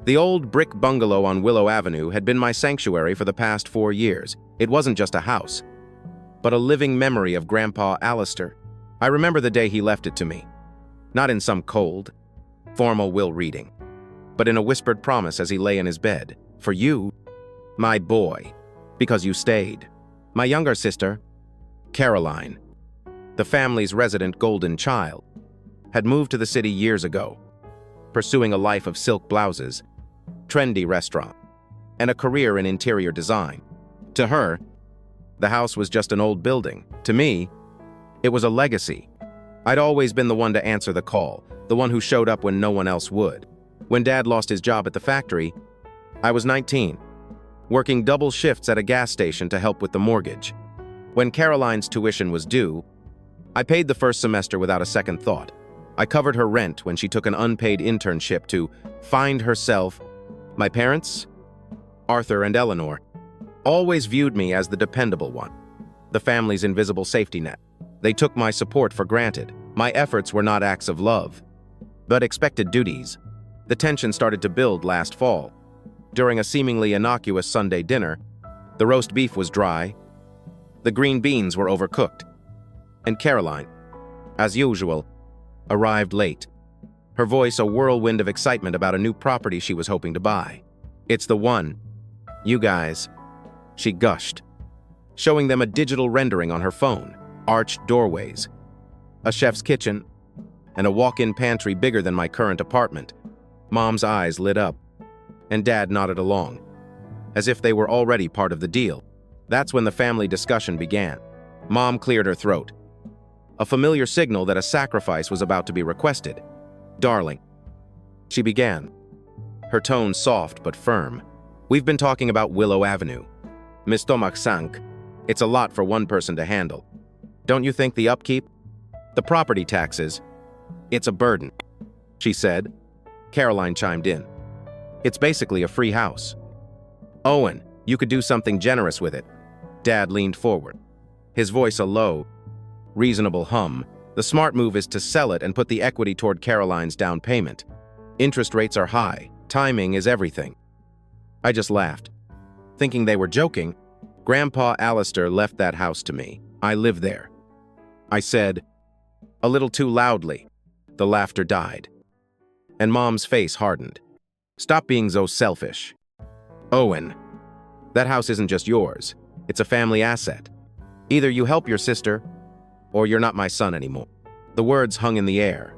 The old brick bungalow on Willow Avenue had been my sanctuary for the past 4 years. It wasn't just a house, but a living memory of Grandpa Alistair. I remember the day he left it to me. Not in some cold, formal will reading, but in a whispered promise as he lay in his bed. For you, my boy, because you stayed. My younger sister, Caroline, the family's resident golden child, had moved to the city years ago, pursuing a life of silk blouses, trendy restaurant, and a career in interior design. To her, the house was just an old building. To me, it was a legacy. I'd always been the one to answer the call, the one who showed up when no one else would. When Dad lost his job at the factory, I was 19, working double shifts at a gas station to help with the mortgage. When Caroline's tuition was due, I paid the first semester without a second thought. I covered her rent when she took an unpaid internship to find herself. My parents, Arthur and Eleanor, always viewed me as the dependable one, the family's invisible safety net. They took my support for granted. My efforts were not acts of love, but expected duties. The tension started to build last fall. During a seemingly innocuous Sunday dinner, the roast beef was dry, the green beans were overcooked, and Caroline, as usual, arrived late, her voice a whirlwind of excitement about a new property she was hoping to buy. "It's the one, you guys," she gushed, showing them a digital rendering on her phone. Arched doorways, a chef's kitchen, and a walk-in pantry bigger than my current apartment. Mom's eyes lit up, and Dad nodded along, as if they were already part of the deal. That's when the family discussion began. Mom cleared her throat, a familiar signal that a sacrifice was about to be requested. "Darling," she began, her tone soft but firm. "We've been talking about Willow Avenue. Miss Tomak sank. It's a lot for one person to handle. Don't you think the upkeep? The property taxes? It's a burden," she said. Caroline chimed in. "It's basically a free house. Owen, you could do something generous with it." Dad leaned forward, his voice a low, reasonable hum. "The smart move is to sell it and put the equity toward Caroline's down payment. Interest rates are high. Timing is everything." I just laughed, thinking they were joking. "Grandpa Alistair left that house to me. I live there," I said, a little too loudly. The laughter died, and Mom's face hardened. "Stop being so selfish. Owen, that house isn't just yours. It's a family asset. Either you help your sister, or you're not my son anymore." The words hung in the air,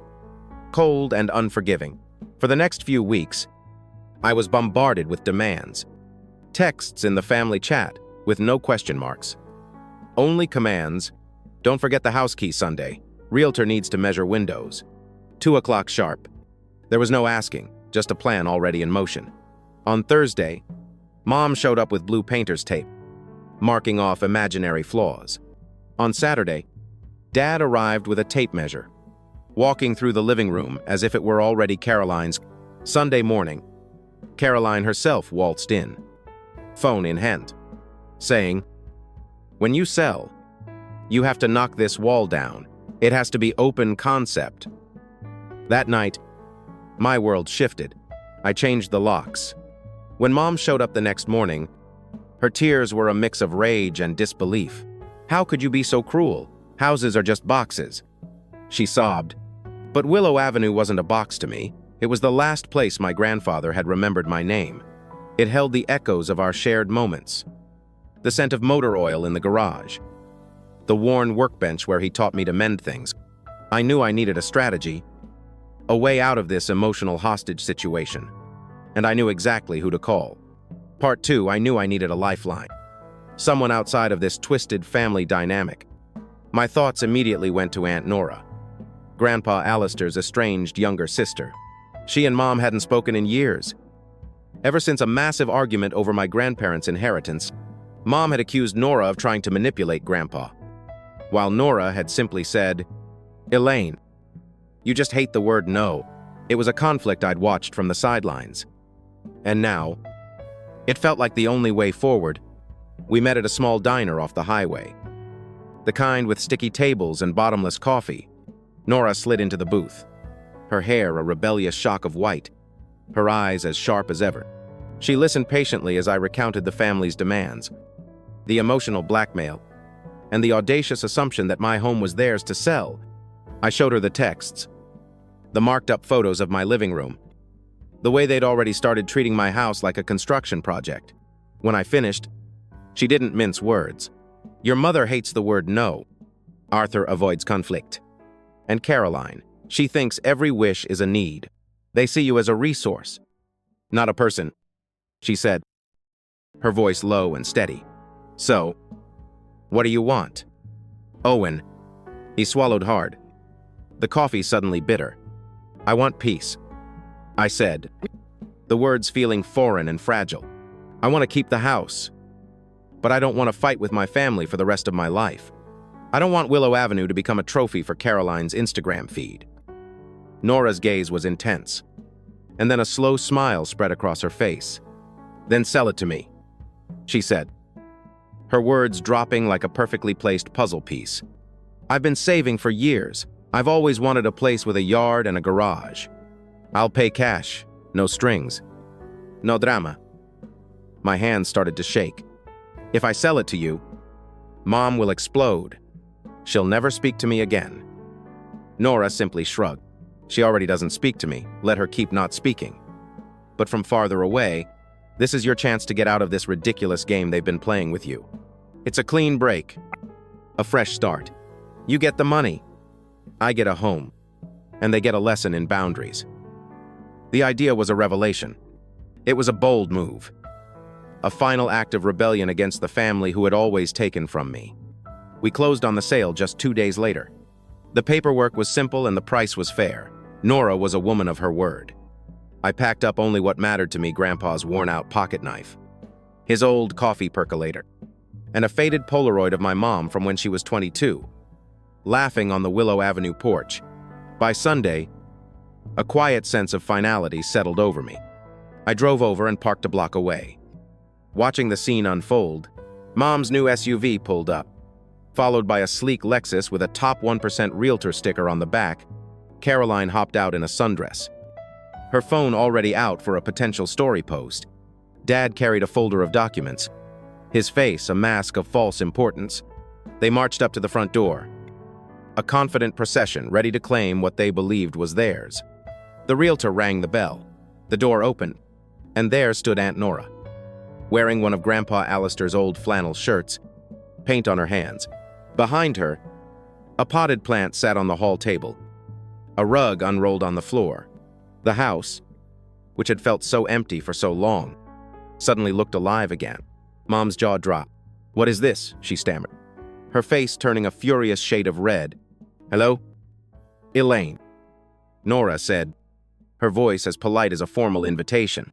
cold and unforgiving. For the next few weeks, I was bombarded with demands. Texts in the family chat with no question marks. Only commands. "Don't forget the house key Sunday. Realtor needs to measure windows. 2 o'clock sharp." There was no asking, just a plan already in motion. On Thursday, Mom showed up with blue painter's tape, marking off imaginary flaws. On Saturday, Dad arrived with a tape measure, walking through the living room as if it were already Caroline's. Sunday morning, Caroline herself waltzed in, phone in hand, saying, "When you sell, you have to knock this wall down. It has to be open concept." That night, my world shifted. I changed the locks. When Mom showed up the next morning, her tears were a mix of rage and disbelief. "How could you be so cruel? Houses are just boxes," she sobbed. But Willow Avenue wasn't a box to me. It was the last place my grandfather had remembered my name. It held the echoes of our shared moments. The scent of motor oil in the garage, the worn workbench where he taught me to mend things. I knew I needed a strategy, a way out of this emotional hostage situation, and I knew exactly who to call. Part 2, I knew I needed a lifeline, someone outside of this twisted family dynamic. My thoughts immediately went to Aunt Nora, Grandpa Alistair's estranged younger sister. She and Mom hadn't spoken in years. Ever since a massive argument over my grandparents' inheritance, Mom had accused Nora of trying to manipulate Grandpa, while Nora had simply said, "Elaine, you just hate the word no." It was a conflict I'd watched from the sidelines. And now, it felt like the only way forward. We met at a small diner off the highway, the kind with sticky tables and bottomless coffee. Nora slid into the booth, her hair a rebellious shock of white, her eyes as sharp as ever. She listened patiently as I recounted the family's demands, the emotional blackmail, and the audacious assumption that my home was theirs to sell. I showed her the texts, the marked-up photos of my living room, the way they'd already started treating my house like a construction project. When I finished, she didn't mince words. Your mother hates the word no. Arthur avoids conflict. And Caroline, she thinks every wish is a need. They see you as a resource, not a person, she said, her voice low and steady. So, what do you want? Owen. He swallowed hard, the coffee suddenly bitter. I want peace, I said, the words feeling foreign and fragile. I want to keep the house, but I don't want to fight with my family for the rest of my life. I don't want Willow Avenue to become a trophy for Caroline's Instagram feed. Nora's gaze was intense, and then a slow smile spread across her face. Then sell it to me, she said, her words dropping like a perfectly placed puzzle piece. I've been saving for years. I've always wanted a place with a yard and a garage. I'll pay cash, no strings. No drama. My hands started to shake. If I sell it to you, Mom will explode. She'll never speak to me again. Nora simply shrugged. She already doesn't speak to me. Let her keep not speaking. But from farther away, this is your chance to get out of this ridiculous game they've been playing with you. It's a clean break. A fresh start. You get the money. I get a home. And they get a lesson in boundaries. The idea was a revelation. It was a bold move. A final act of rebellion against the family who had always taken from me. We closed on the sale just 2 days later. The paperwork was simple and the price was fair. Nora was a woman of her word. I packed up only what mattered to me: Grandpa's worn-out pocket knife, his old coffee percolator, and a faded Polaroid of my mom from when she was 22, laughing on the Willow Avenue porch. By Sunday, a quiet sense of finality settled over me. I drove over and parked a block away. Watching the scene unfold, Mom's new SUV pulled up, followed by a sleek Lexus with a top 1% realtor sticker on the back. Caroline hopped out in a sundress, her phone already out for a potential story post. Dad carried a folder of documents, his face a mask of false importance. They marched up to the front door, a confident procession ready to claim what they believed was theirs. The realtor rang the bell. The door opened, and there stood Aunt Nora, wearing one of Grandpa Alistair's old flannel shirts, paint on her hands. Behind her, a potted plant sat on the hall table. A rug unrolled on the floor. The house, which had felt so empty for so long, suddenly looked alive again. Mom's jaw dropped. "What is this?" she stammered, her face turning a furious shade of red. "Hello?" "Elaine," Nora said, her voice as polite as a formal invitation.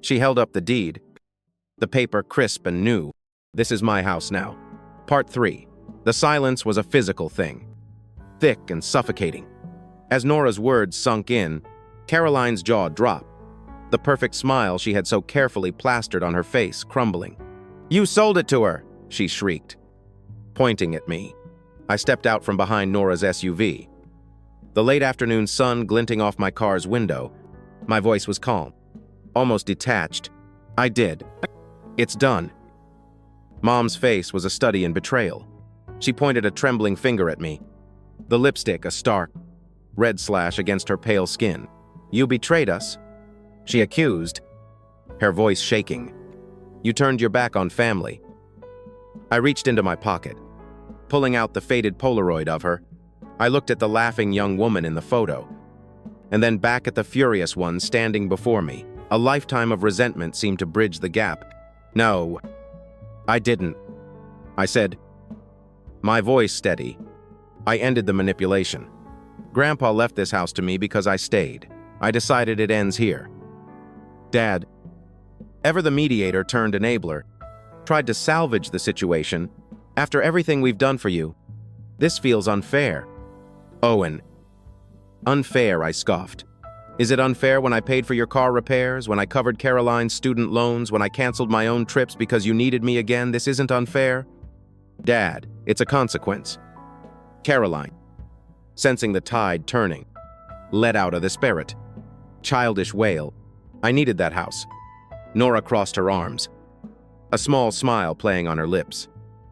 She held up the deed, the paper crisp and new. "This is my house now." Part 3. The silence was a physical thing, thick and suffocating. As Nora's words sunk in, Caroline's jaw dropped, the perfect smile she had so carefully plastered on her face crumbling. "You sold it to her!" she shrieked, pointing at me. I stepped out from behind Nora's SUV, the late afternoon sun glinting off my car's window. My voice was calm, almost detached. "I did. It's done." Mom's face was a study in betrayal. She pointed a trembling finger at me, the lipstick a stark red slash against her pale skin. "You betrayed us," she accused, her voice shaking. "You turned your back on family." I reached into my pocket, pulling out the faded Polaroid of her. I looked at the laughing young woman in the photo, and then back at the furious one standing before me. A lifetime of resentment seemed to bridge the gap. "No, I didn't," I said, my voice steady. I ended the manipulation. Grandpa left this house to me because I stayed. I decided it ends here. Dad, ever the mediator turned enabler, tried to salvage the situation. After everything we've done for you, this feels unfair. Owen. Unfair, I scoffed. Is it unfair when I paid for your car repairs, when I covered Caroline's student loans, when I canceled my own trips because you needed me again? This isn't unfair? Dad, it's a consequence. Caroline, sensing the tide turning, let out a desperate, childish wail. I needed that house. Nora crossed her arms, a small smile playing on her lips.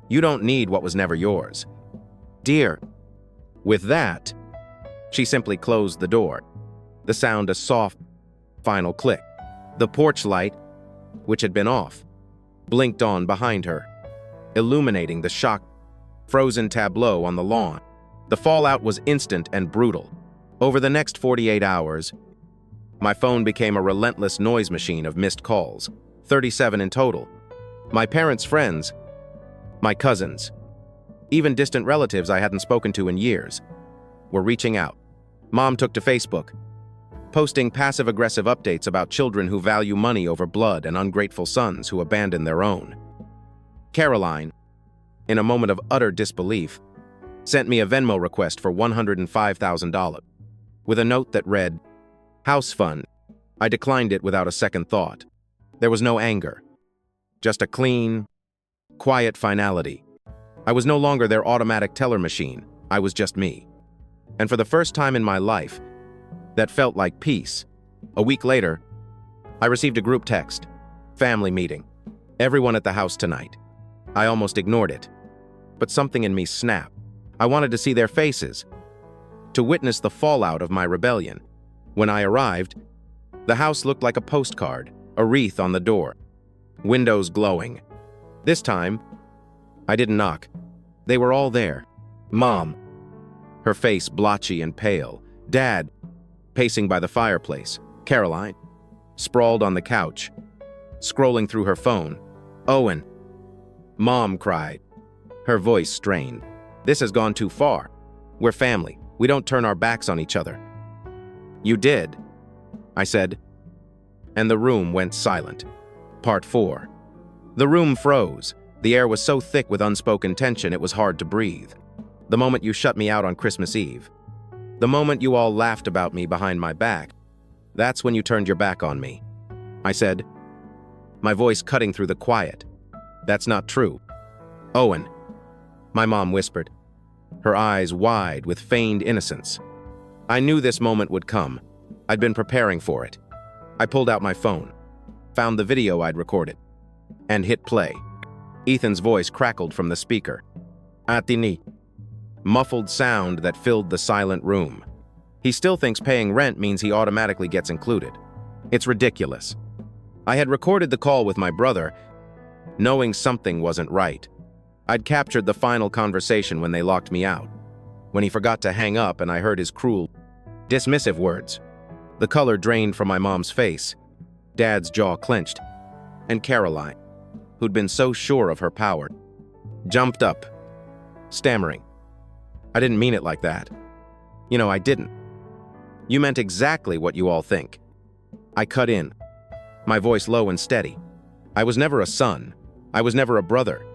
You don't need what was never yours. Dear. With that, she simply closed the door. The sound a soft, final click. The porch light, which had been off, blinked on behind her, illuminating the shocked, frozen tableau on the lawn. The fallout was instant and brutal. Over the next 48 hours, my phone became a relentless noise machine of missed calls, 37 in total. My parents' friends, my cousins, even distant relatives I hadn't spoken to in years, were reaching out. Mom took to Facebook, posting passive-aggressive updates about children who value money over blood and ungrateful sons who abandon their own. Caroline, in a moment of utter disbelief, sent me a Venmo request for $105,000, with a note that read, "House fund." I declined it without a second thought. There was no anger, just a clean, quiet finality. I was no longer their automatic teller machine. I was just me. And for the first time in my life, that felt like peace. A week later, I received a group text. Family meeting. Everyone at the house tonight. I almost ignored it. But something in me snapped. I wanted to see their faces, to witness the fallout of my rebellion. When I arrived, the house looked like a postcard, a wreath on the door, windows glowing. This time, I didn't knock. They were all there. Mom, her face blotchy and pale. Dad, pacing by the fireplace. Caroline, sprawled on the couch, scrolling through her phone. Owen. Mom cried, her voice strained. This has gone too far. We're family. We don't turn our backs on each other. You did, I said, and the room went silent. Part 4. The room froze. The air was so thick with unspoken tension it was hard to breathe. The moment you shut me out on Christmas Eve. The moment you all laughed about me behind my back. That's when you turned your back on me, I said, my voice cutting through the quiet. That's not true. Owen, my mom whispered, her eyes wide with feigned innocence. I knew this moment would come. I'd been preparing for it. I pulled out my phone, found the video I'd recorded, and hit play. Ethan's voice crackled from the speaker. Atini. Muffled sound that filled the silent room. He still thinks paying rent means he automatically gets included. It's ridiculous. I had recorded the call with my brother, knowing something wasn't right. I'd captured the final conversation when they locked me out, when he forgot to hang up and I heard his cruel, dismissive words. The color drained from my mom's face. Dad's jaw clenched. And Caroline, who'd been so sure of her power, jumped up, stammering. I didn't mean it like that. You know, I didn't. You meant exactly what you all think. I cut in, my voice low and steady. I was never a son. I was never a brother.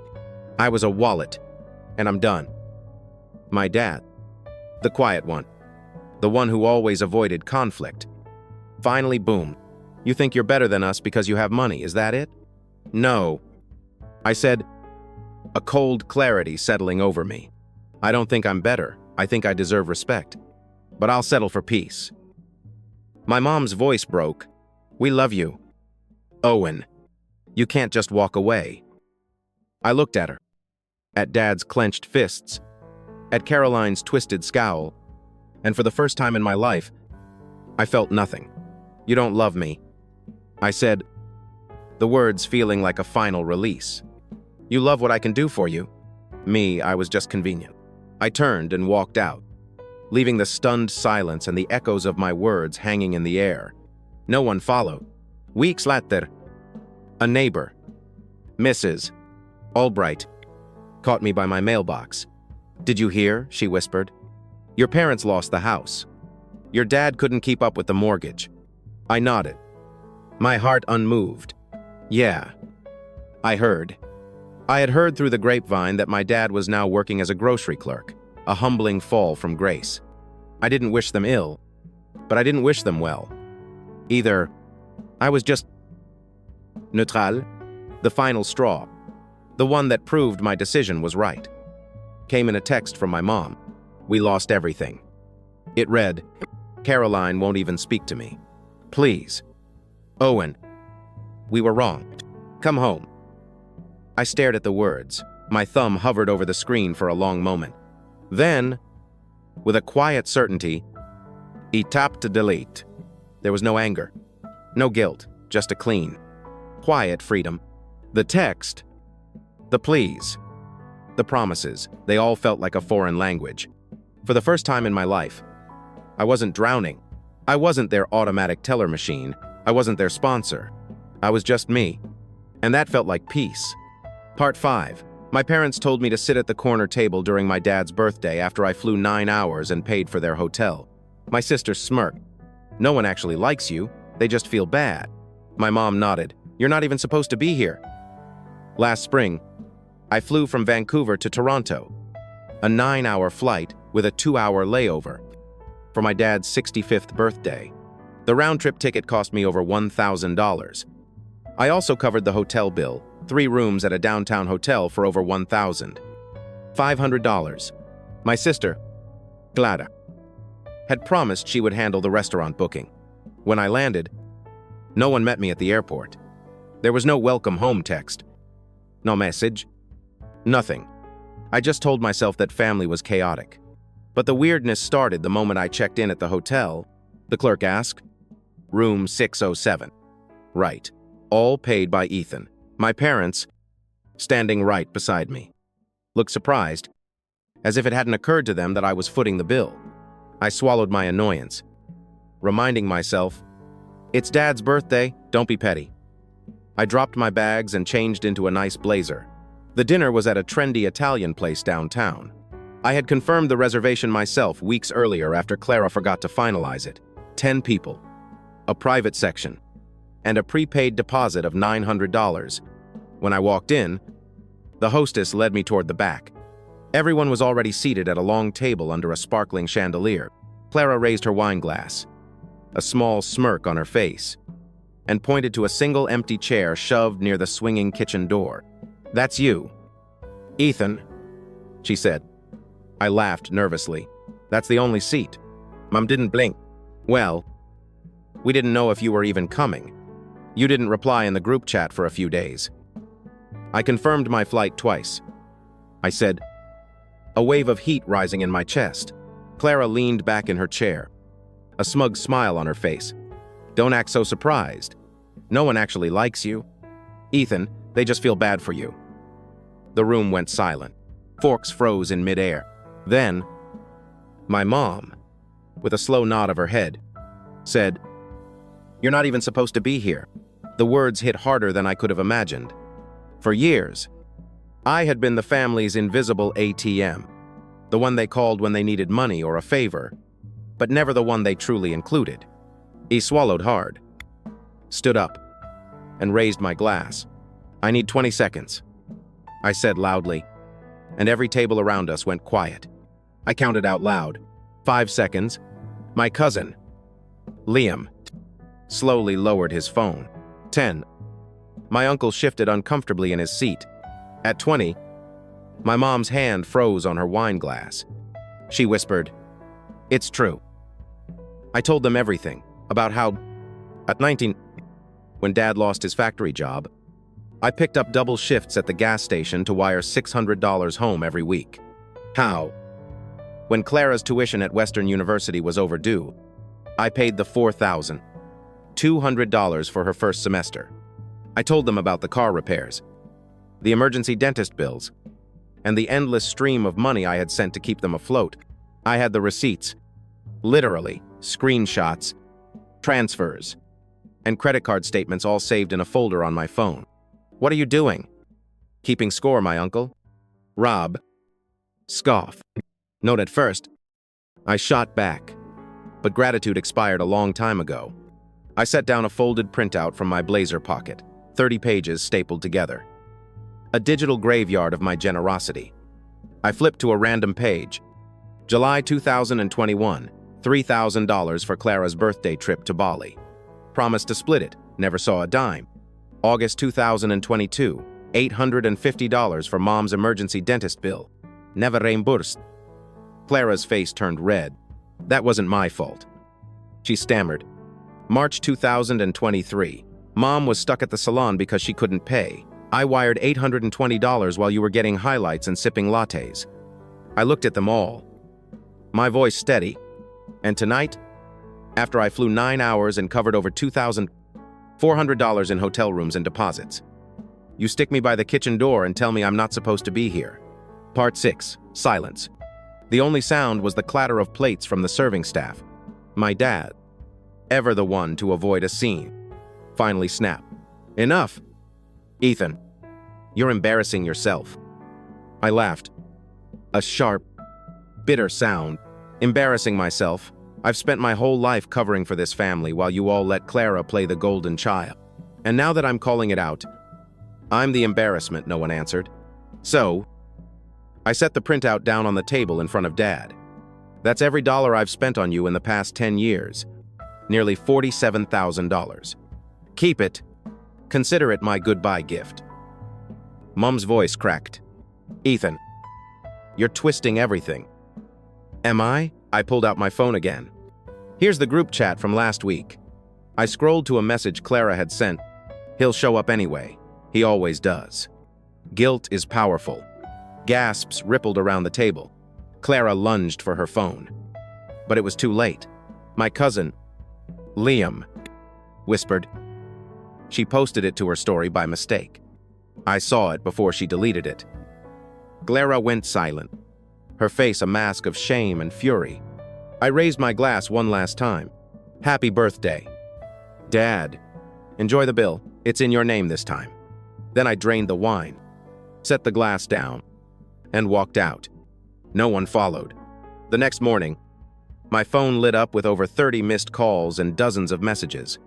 I was a wallet, and I'm done. My dad, the quiet one, the one who always avoided conflict, finally boomed. You think you're better than us because you have money, is that it? No, I said, a cold clarity settling over me. I don't think I'm better. I think I deserve respect. But I'll settle for peace. My mom's voice broke. We love you. Owen, you can't just walk away. I looked at her, at Dad's clenched fists, at Caroline's twisted scowl, and for the first time in my life, I felt nothing. You don't love me, I said, the words feeling like a final release. You love what I can do for you. Me, I was just convenient. I turned and walked out, leaving the stunned silence and the echoes of my words hanging in the air. No one followed. Weeks later, a neighbor, Mrs. Albright, caught me by my mailbox. Did you hear? She whispered. Your parents lost the house. Your dad couldn't keep up with the mortgage. I nodded, my heart unmoved. Yeah, I heard. I had heard through the grapevine that my dad was now working as a grocery clerk, a humbling fall from grace. I didn't wish them ill, but I didn't wish them well. Either. I was just neutral, the final straw, the one that proved my decision was right. Came in a text from my mom. We lost everything. It read, Caroline won't even speak to me. Please. Owen, we were wrong. Come home. I stared at the words. My thumb hovered over the screen for a long moment. Then, with a quiet certainty, he tapped to delete. There was no anger, no guilt, just a clean, quiet freedom. The text, the pleas, the promises, they all felt like a foreign language. For the first time in my life, I wasn't drowning. I wasn't their automatic teller machine. I wasn't their sponsor. I was just me. And that felt like peace. Part 5. My parents told me to sit at the corner table during my dad's birthday after I flew 9 hours and paid for their hotel. My sister smirked. No one actually likes you. They just feel bad. My mom nodded. You're not even supposed to be here. Last spring, I flew from Vancouver to Toronto. A 9-hour flight with a 2-hour layover for my dad's 65th birthday. The round-trip ticket cost me over $1,000. I also covered the hotel bill, 3 rooms at a downtown hotel for over $1,500. My sister, Glada, had promised she would handle the restaurant booking. When I landed, no one met me at the airport. There was no welcome home text, no message, nothing. I just told myself that family was chaotic. But the weirdness started the moment I checked in at the hotel. The clerk asked, "Room 607. Right. All paid by Ethan. My parents, standing right beside me, looked surprised, as if it hadn't occurred to them that I was footing the bill. I swallowed my annoyance, reminding myself, it's Dad's birthday, don't be petty. I dropped my bags and changed into a nice blazer. The dinner was at a trendy Italian place downtown. I had confirmed the reservation myself weeks earlier after Clara forgot to finalize it. 10 people, a private section, and a prepaid deposit of $900. When I walked in, the hostess led me toward the back. Everyone was already seated at a long table under a sparkling chandelier. Clara raised her wine glass, a small smirk on her face, and pointed to a single empty chair shoved near the swinging kitchen door. "That's you." "Ethan," she said. I laughed nervously. "That's the only seat." Mom didn't blink. "Well, we didn't know if you were even coming. You didn't reply in the group chat for a few days." I confirmed my flight twice. I said, a wave of heat rising in my chest. Clara leaned back in her chair, a smug smile on her face. "Don't act so surprised. No one actually likes you. Ethan, they just feel bad for you." The room went silent. Forks froze in midair. Then, my mom, with a slow nod of her head, said, "You're not even supposed to be here." The words hit harder than I could have imagined. For years, I had been the family's invisible ATM, the one they called when they needed money or a favor, but never the one they truly included. He swallowed hard, stood up, and raised my glass. "I need 20 seconds, I said loudly, and every table around us went quiet. I counted out loud. 5 seconds. My cousin, Liam, slowly lowered his phone. 10. My uncle shifted uncomfortably in his seat. At 20, my mom's hand froze on her wine glass. She whispered, "It's true." I told them everything, about how, at 19, when Dad lost his factory job, I picked up double shifts at the gas station to wire $600 home every week. How, when Clara's tuition at Western University was overdue, I paid the $4,200 for her first semester. I told them about the car repairs, the emergency dentist bills, and the endless stream of money I had sent to keep them afloat. I had the receipts, literally, screenshots, transfers, and credit card statements all saved in a folder on my phone. "What are you doing?" "Keeping score, my uncle." Rob. Scoff. Note at first, I shot back, but gratitude expired a long time ago. I set down a folded printout from my blazer pocket, 30 pages stapled together. A digital graveyard of my generosity. I flipped to a random page. July 2021, $3,000 for Clara's birthday trip to Bali. Promised to split it, never saw a dime. August 2022, $850 for Mom's emergency dentist bill. Never reimbursed. Clara's face turned red. That wasn't my fault. She stammered. March 2023, Mom was stuck at the salon because she couldn't pay. I wired $820 while you were getting highlights and sipping lattes. I looked at them all, my voice steady. And tonight, after I flew 9 hours and covered over $2,400 in hotel rooms and deposits, you stick me by the kitchen door and tell me I'm not supposed to be here. Part 6. Silence. The only sound was the clatter of plates from the serving staff. My dad, ever the one to avoid a scene, finally snapped. Enough. Ethan, you're embarrassing yourself. I laughed. A sharp, bitter sound. Embarrassing myself. I've spent my whole life covering for this family while you all let Clara play the golden child. And now that I'm calling it out, I'm the embarrassment, no one answered. So, I set the printout down on the table in front of Dad. That's every dollar I've spent on you in the past 10 years. Nearly $47,000. Keep it. Consider it my goodbye gift. Mom's voice cracked. Ethan, you're twisting everything. Am I? I pulled out my phone again. Here's the group chat from last week. I scrolled to a message Clara had sent. He'll show up anyway. He always does. Guilt is powerful. Gasps rippled around the table. Clara lunged for her phone. But it was too late. My cousin, Liam, whispered. She posted it to her story by mistake. I saw it before she deleted it. Clara went silent, her face a mask of shame and fury. I raised my glass one last time. Happy birthday. Dad, enjoy the bill. It's in your name this time. Then I drained the wine, set the glass down, and walked out. No one followed. The next morning, my phone lit up with over 30 missed calls and dozens of messages.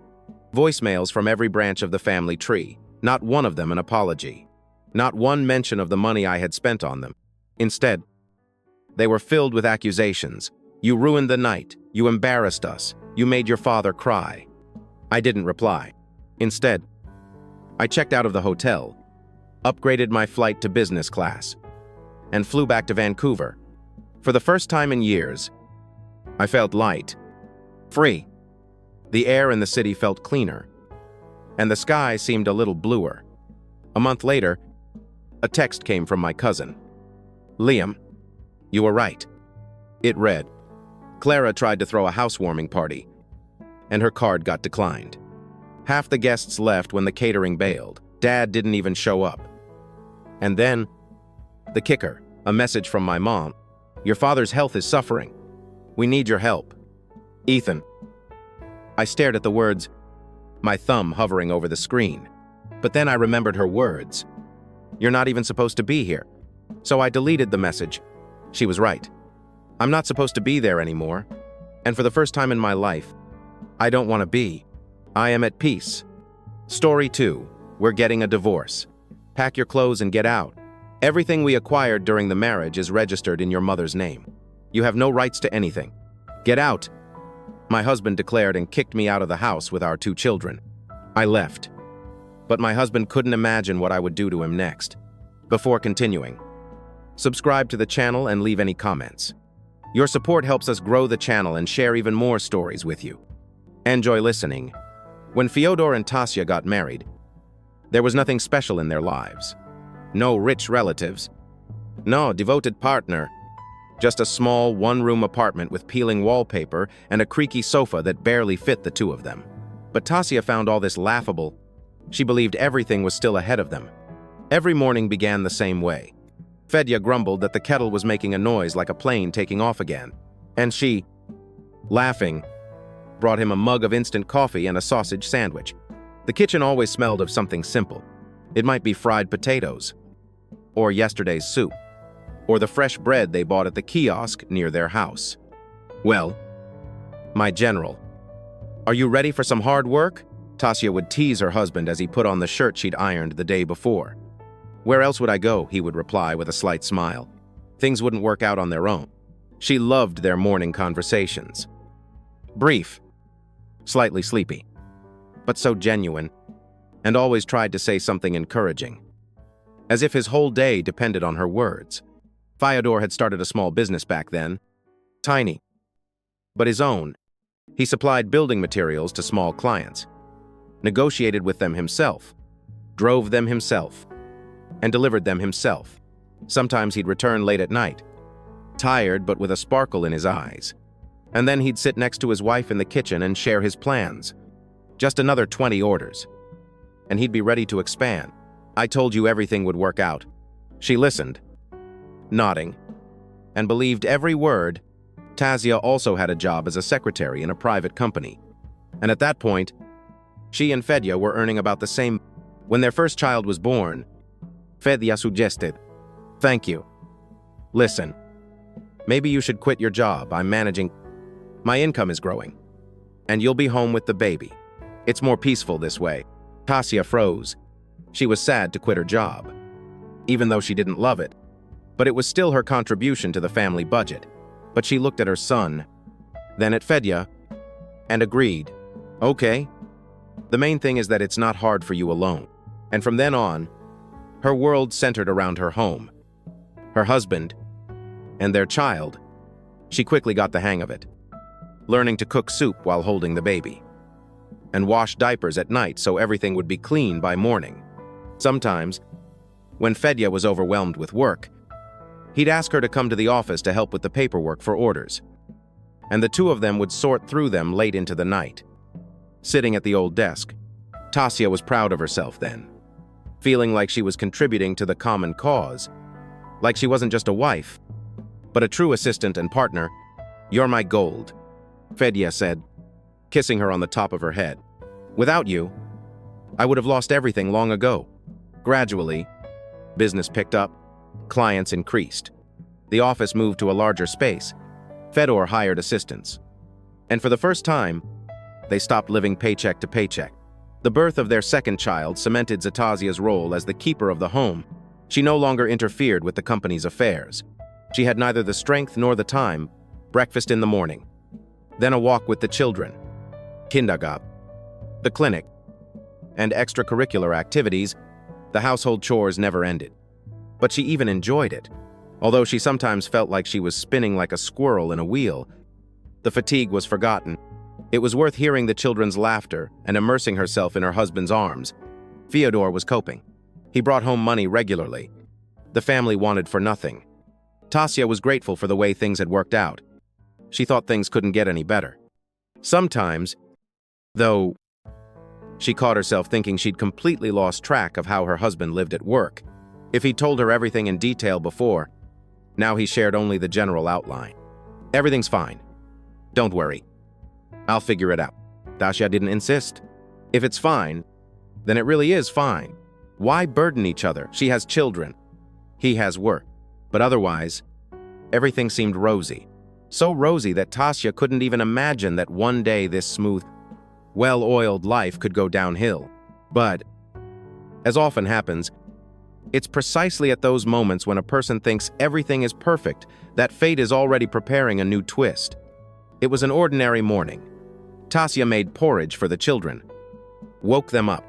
Voicemails from every branch of the family tree. Not one of them an apology. Not one mention of the money I had spent on them. Instead, they were filled with accusations. You ruined the night. You embarrassed us. You made your father cry. I didn't reply. Instead, I checked out of the hotel, upgraded my flight to business class, and flew back to Vancouver. For the first time in years, I felt light, free. The air in the city felt cleaner, and the sky seemed a little bluer. A month later, a text came from my cousin. Liam, you were right. It read, Clara tried to throw a housewarming party, and her card got declined. Half the guests left when the catering bailed. Dad didn't even show up. And then, the kicker, a message from my mom. Your father's health is suffering. We need your help. Ethan. I stared at the words, my thumb hovering over the screen. But then I remembered her words. You're not even supposed to be here. So I deleted the message. She was right. I'm not supposed to be there anymore. And for the first time in my life, I don't want to be. I am at peace. Story 2. We're getting a divorce. Pack your clothes and get out. Everything we acquired during the marriage is registered in your mother's name. You have no rights to anything. Get out. My husband declared and kicked me out of the house with our 2 children. I left. But my husband couldn't imagine what I would do to him next. Before continuing, subscribe to the channel and leave any comments. Your support helps us grow the channel and share even more stories with you. Enjoy listening. When Fyodor and Tasya got married, there was nothing special in their lives. No rich relatives. No devoted partner. Just a small one-room apartment with peeling wallpaper and a creaky sofa that barely fit the 2 of them. But Tasya found all this laughable. She believed everything was still ahead of them. Every morning began the same way. Fedya grumbled that the kettle was making a noise like a plane taking off again. And she, laughing, brought him a mug of instant coffee and a sausage sandwich. The kitchen always smelled of something simple. It might be fried potatoes, or yesterday's soup, or the fresh bread they bought at the kiosk near their house. Well, my general, are you ready for some hard work? Tasya would tease her husband as he put on the shirt she'd ironed the day before. Where else would I go? He would reply with a slight smile. Things wouldn't work out on their own. She loved their morning conversations. Brief, slightly sleepy, but so genuine, and always tried to say something encouraging, as if his whole day depended on her words. Fyodor had started a small business back then, tiny, but his own. He supplied building materials to small clients. negotiated with them himself, drove them himself, and delivered them himself. Sometimes he'd return late at night, tired but with a sparkle in his eyes. And then he'd sit next to his wife in the kitchen and share his plans. Just another 20 orders. And he'd be ready to expand. I told you everything would work out. She listened, nodding, and believed every word. Tasia also had a job as a secretary in a private company. And at that point, she and Fedya were earning about the same. When their first child was born, Fedya suggested, "Thank you. Listen, maybe you should quit your job. I'm managing. My income is growing. And you'll be home with the baby. It's more peaceful this way." Tasia froze. She was sad to quit her job, even though she didn't love it. But it was still her contribution to the family budget. But she looked at her son, then at Fedya, and agreed. Okay. The main thing is that it's not hard for you alone. And from then on, her world centered around her home, her husband, and their child. She quickly got the hang of it, learning to cook soup while holding the baby, and wash diapers at night so everything would be clean by morning. Sometimes, when Fedya was overwhelmed with work, he'd ask her to come to the office to help with the paperwork for orders, and the two of them would sort through them late into the night. Sitting at the old desk, Tasia was proud of herself then, feeling like she was contributing to the common cause, like she wasn't just a wife, but a true assistant and partner. "You're my gold," Fedya said, kissing her on the top of her head. "Without you, I would have lost everything long ago." Gradually, business picked up, clients increased. The office moved to a larger space. Fedor hired assistants. And for the first time, they stopped living paycheck to paycheck. The birth of their second child cemented Zatasia's role as the keeper of the home. She no longer interfered with the company's affairs. She had neither the strength nor the time. Breakfast in the morning, then a walk with the children, kindergarten, the clinic, and extracurricular activities. The household chores never ended. But she even enjoyed it, although she sometimes felt like she was spinning like a squirrel in a wheel. The fatigue was forgotten. It was worth hearing the children's laughter and immersing herself in her husband's arms. Fyodor was coping. He brought home money regularly. The family wanted for nothing. Tasia was grateful for the way things had worked out. She thought things couldn't get any better. Sometimes, though, she caught herself thinking she'd completely lost track of how her husband lived at work. If he'd told her everything in detail before, now he shared only the general outline. "Everything's fine. Don't worry. I'll figure it out." Tasia didn't insist. If it's fine, then it really is fine. Why burden each other? She has children. He has work. But otherwise, everything seemed rosy. So rosy that Tasia couldn't even imagine that one day this smooth, well-oiled life could go downhill. But, as often happens, it's precisely at those moments when a person thinks everything is perfect that fate is already preparing a new twist. It was an ordinary morning. Tasia made porridge for the children, woke them up,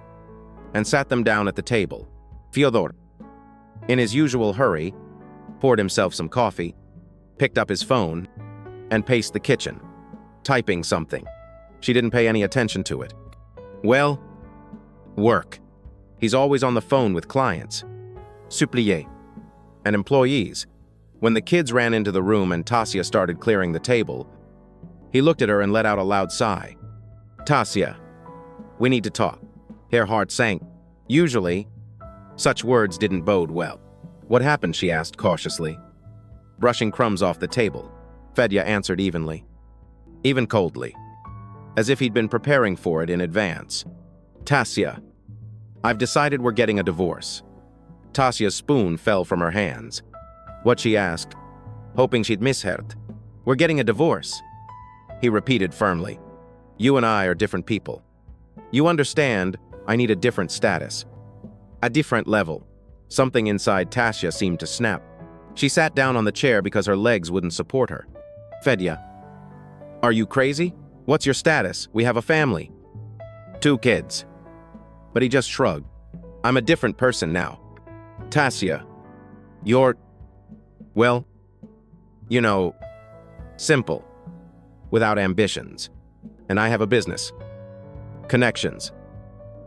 and sat them down at the table. Fyodor, in his usual hurry, poured himself some coffee, picked up his phone, and paced the kitchen, typing something. She didn't pay any attention to it. Well, work. He's always on the phone with clients, suppliers, and employees. When the kids ran into the room and Tasia started clearing the table, he looked at her and let out a loud sigh. "Tasia, we need to talk." Her heart sank. Usually, such words didn't bode well. "What happened?" she asked cautiously. Brushing crumbs off the table, Fedya answered evenly, even coldly, as if he'd been preparing for it in advance. "Tasia, I've decided we're getting a divorce." Tasia's spoon fell from her hands. What, she asked, hoping she'd misheard. "We're getting a divorce," he repeated firmly. "You and I are different people. You understand, I need a different status. A different level." Something inside Tasia seemed to snap. She sat down on the chair because her legs wouldn't support her. "Fedya, are you crazy? What's your status? We have a family. 2 kids. But he just shrugged. "I'm a different person now." "Tasia, you're, well, you know, simple, without ambitions. And I have a business. Connections.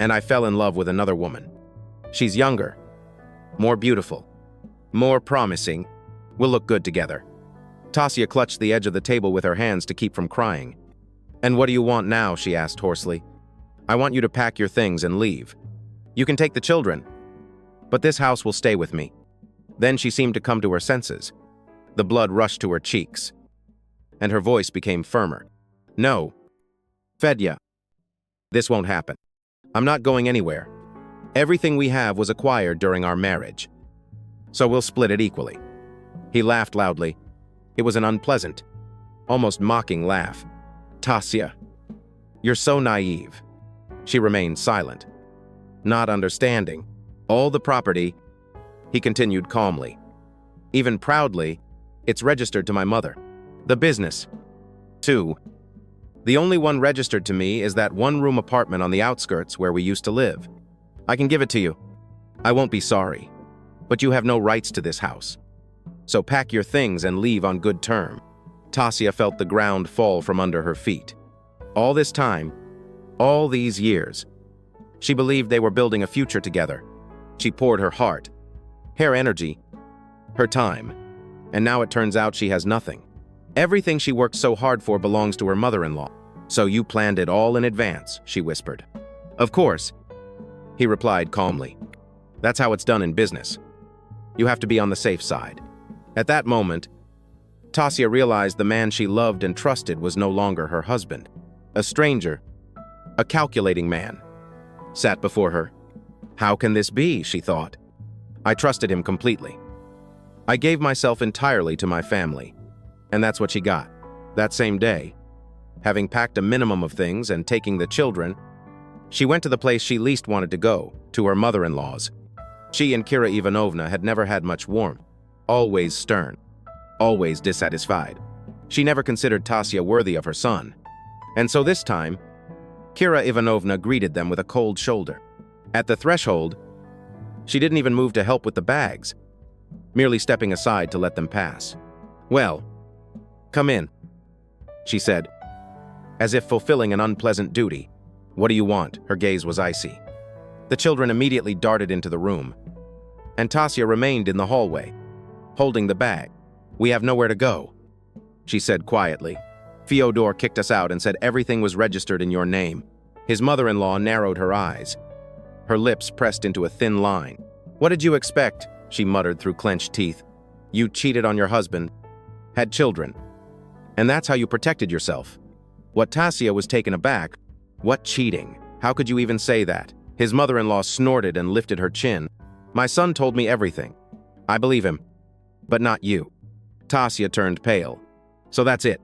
and I fell in love with another woman. She's younger, more beautiful, more promising. We'll look good together." Tasia clutched the edge of the table with her hands to keep from crying. "And what do you want now?" she asked hoarsely. "I want you to pack your things and leave. You can take the children, but this house will stay with me." Then she seemed to come to her senses. The blood rushed to her cheeks, and her voice became firmer. "No, Fedya, this won't happen. I'm not going anywhere. Everything we have was acquired during our marriage, so we'll split it equally." He laughed loudly. It was an unpleasant, almost mocking laugh. "Tasia, you're so naive." She remained silent, not understanding. "All the property," he continued calmly, "even proudly, it's registered to my mother. The business, too. The only one registered to me is that one-room apartment on the outskirts where we used to live. I can give it to you. I won't be sorry, but you have no rights to this house. So pack your things and leave on good terms." Tasia felt the ground fall from under her feet. All this time, all these years, she believed they were building a future together. She poured her heart, her energy, her time, and now it turns out she has nothing. Everything she worked so hard for belongs to her mother-in-law. "So you planned it all in advance," she whispered. "Of course," he replied calmly. "That's how it's done in business. You have to be on the safe side." At that moment, Tasia realized the man she loved and trusted was no longer her husband. A stranger, a calculating man, sat before her. "How can this be?" she thought. "I trusted him completely. I gave myself entirely to my family." And that's what she got. That same day, having packed a minimum of things and taking the children, she went to the place she least wanted to go, to her mother-in-law's. She and Kira Ivanovna had never had much warmth, always stern, always dissatisfied. She never considered Tasia worthy of her son. And so this time, Kira Ivanovna greeted them with a cold shoulder. At the threshold, she didn't even move to help with the bags, merely stepping aside to let them pass. "Well, come in," she said, as if fulfilling an unpleasant duty. "What do you want?" Her gaze was icy. The children immediately darted into the room, and Tasia remained in the hallway, holding the bag. "We have nowhere to go," she said quietly. "Fyodor kicked us out and said everything was registered in your name." His mother-in-law narrowed her eyes, her lips pressed into a thin line. "What did you expect?" she muttered through clenched teeth. "You cheated on your husband, had children, and that's how you protected yourself." What Tasia was taken aback. "What cheating? How could you even say that?" His mother-in-law snorted and lifted her chin. "My son told me everything. I believe him, but not you." Tasia turned pale. "So that's it.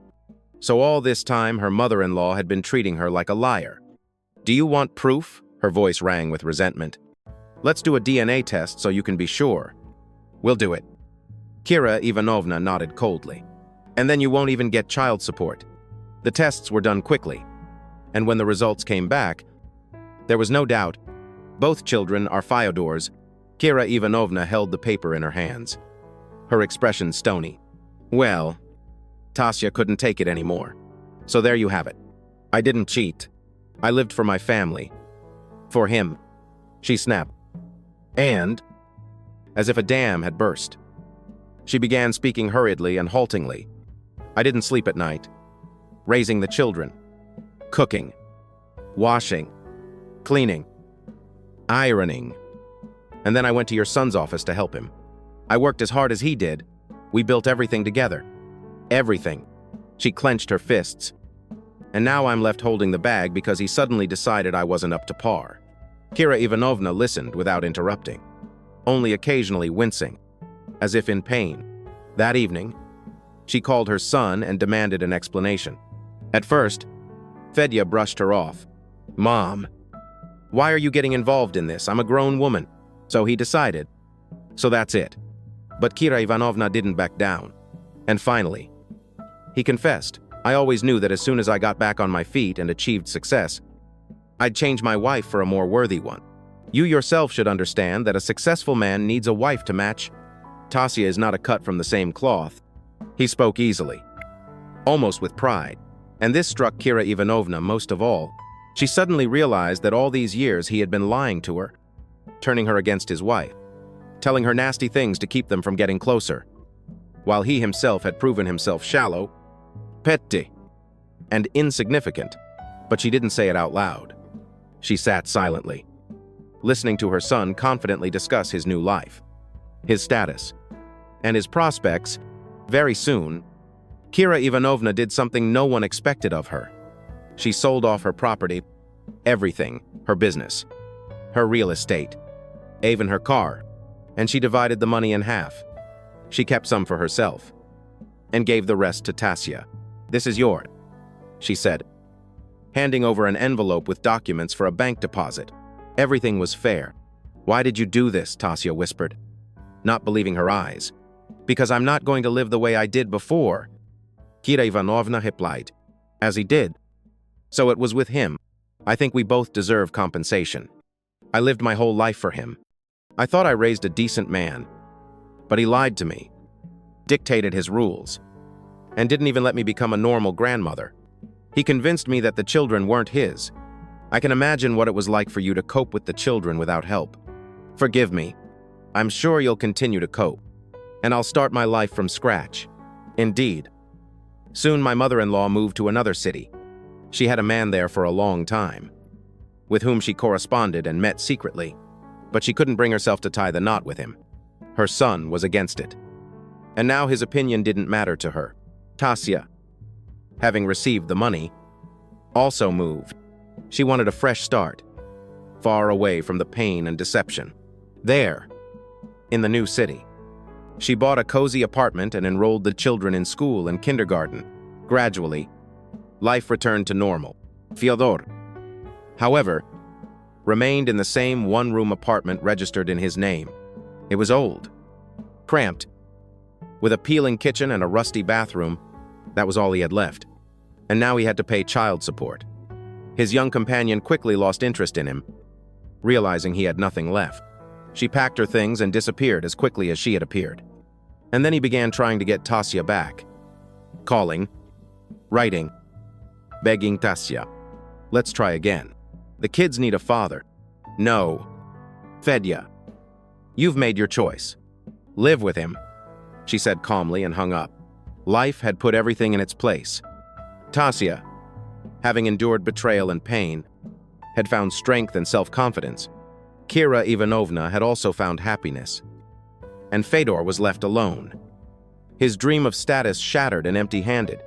So all this time her mother-in-law had been treating her like a liar. Do you want proof?" Her voice rang with resentment. "Let's do a DNA test so you can be sure." "We'll do it." Kira Ivanovna nodded coldly. "And then you won't even get child support." The tests were done quickly, and when the results came back, there was no doubt. Both children are Fyodor's. Kira Ivanovna held the paper in her hands, her expression stony. "Well," Tasia couldn't take it anymore. "So there you have it. I didn't cheat. I lived for my family. For him," she snapped. And, as if a dam had burst, she began speaking hurriedly and haltingly. "I didn't sleep at night. Raising the children, cooking, washing, cleaning, ironing. And then I went to your son's office to help him. I worked as hard as he did. We built everything together. Everything." She clenched her fists. "And now I'm left holding the bag because he suddenly decided I wasn't up to par." Kira Ivanovna listened without interrupting, only occasionally wincing, as if in pain. That evening, she called her son and demanded an explanation. At first, Fedya brushed her off. "Mom, why are you getting involved in this? I'm a grown woman." So he decided. So that's it. But Kira Ivanovna didn't back down. And finally, he confessed. "I always knew that as soon as I got back on my feet and achieved success, I'd change my wife for a more worthy one. You yourself should understand that a successful man needs a wife to match. Tasia is not a cut from the same cloth." He spoke easily, almost with pride, and this struck Kira Ivanovna most of all. She suddenly realized that all these years he had been lying to her, turning her against his wife, telling her nasty things to keep them from getting closer, while he himself had proven himself shallow, petty, and insignificant. But she didn't say it out loud. She sat silently, listening to her son confidently discuss his new life, his status, and his prospects. Very soon, Kira Ivanovna did something no one expected of her. She sold off her property, everything, her business, her real estate, even her car, and she divided the money in half. She kept some for herself and gave the rest to Tasya. "This is yours," she said, handing over an envelope with documents for a bank deposit. Everything was fair. "Why did you do this?" Tasya whispered, not believing her eyes. "Because I'm not going to live the way I did before," Kira Ivanovna replied. "As he did, so it was with him. I think we both deserve compensation. I lived my whole life for him. I thought I raised a decent man, but he lied to me, dictated his rules, and didn't even let me become a normal grandmother. He convinced me that the children weren't his. I can imagine what it was like for you to cope with the children without help. Forgive me. I'm sure you'll continue to cope, and I'll start my life from scratch." Indeed. Soon my mother-in-law moved to another city. She had a man there for a long time, with whom she corresponded and met secretly, but she couldn't bring herself to tie the knot with him. Her son was against it, and now his opinion didn't matter to her. Tasya, having received the money, also moved. She wanted a fresh start, far away from the pain and deception. There, in the new city, she bought a cozy apartment and enrolled the children in school and kindergarten. Gradually, life returned to normal. Fyodor, however, remained in the same one-room apartment registered in his name. It was old, cramped, with a peeling kitchen and a rusty bathroom. That was all he had left. And now he had to pay child support. His young companion quickly lost interest in him, realizing he had nothing left. She packed her things and disappeared as quickly as she had appeared. And then he began trying to get Tasya back, calling, writing, begging Tasya. "Let's try again. The kids need a father." "No, Fedya, you've made your choice. Live with him," she said calmly and hung up. Life had put everything in its place. Tasya, having endured betrayal and pain, had found strength and self-confidence. Kira Ivanovna had also found happiness. And Fedor was left alone, his dream of status shattered and empty-handed.